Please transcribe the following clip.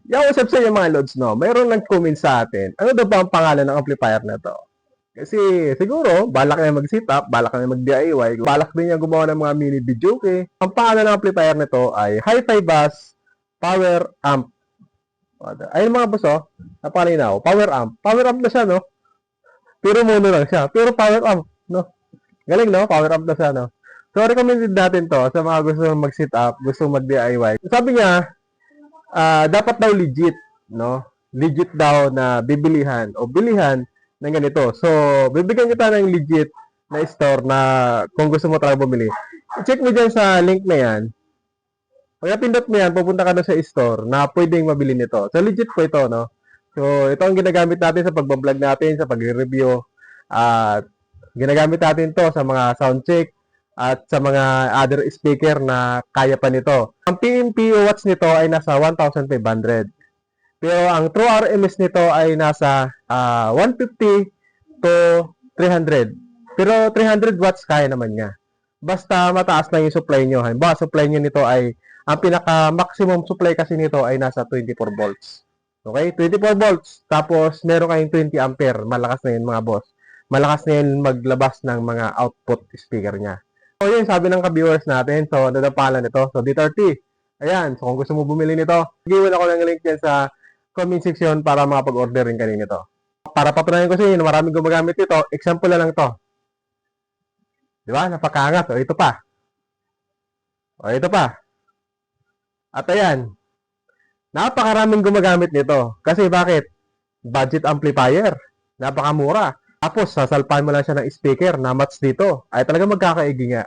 Yung usap sa inyo mga lods, no? Mayroong nag-comment sa atin. Ano daw ba ang pangalan ng amplifier na to? Kasi siguro, balak na mag-sit up, balak na mag-DIY, balak din niya gumawa ng mga mini video. Okay? Ang pangalan ng amplifier nito ay Hi-Fi Bass Power Amp. Ayun mga boss, oh. Napalinaw. Power amp. Power amp na siya, no? Pero mono lang siya. Pero power amp, no? Galing, no? Power amp na siya, no? So, recommended natin to sa mga gusto mag-sit up, gusto mag-DIY. Sabi niya, dapat daw legit, no? Legit daw na bibilihan o bilihan ng ganito. So, bibigyan kita ng legit na store na kung gusto mo talaga bumili. I-check mo dyan sa link na yan. Pag napindot mo yan, pupunta ka na sa store na pwedeng mabili nito. So, legit po ito, no? So, ito ang ginagamit natin sa pagbablog natin, sa pag-review. At ginagamit natin to sa mga sound check at sa mga other speaker na kaya pa nito. Ang PMPO watts nito ay nasa 1,500. Pero ang true RMS nito ay nasa 150 to 300. Pero 300 watts kaya naman niya. Basta mataas lang yung supply nyo. Halimbawa, supply nyo nito ay, ang pinaka-maximum supply kasi nito ay nasa 24 volts. Okay? 24 volts. Tapos, meron kayong 20 ampere. Malakas na yun mga boss. Malakas na yun maglabas ng mga output speaker niya. So, yun, sabi ng ka-viewers natin. So, ano na pangalan nito? So, D30. Ayan. So, kung gusto mo bumili nito, giwan ako ng link yan sa comment section para makapag-order rin kanin nito. Para patunayan ko sa inyo na maraming gumagamit nito, example na lang to. Di ba? Napakaangat. O, ito pa. O, ito pa. At ayan. Napakaraming gumagamit nito. Kasi bakit? Budget amplifier. Napakamura. Tapos, sasalpahan mo lang siya ng speaker na match dito. Ay talaga magkakaigi nga.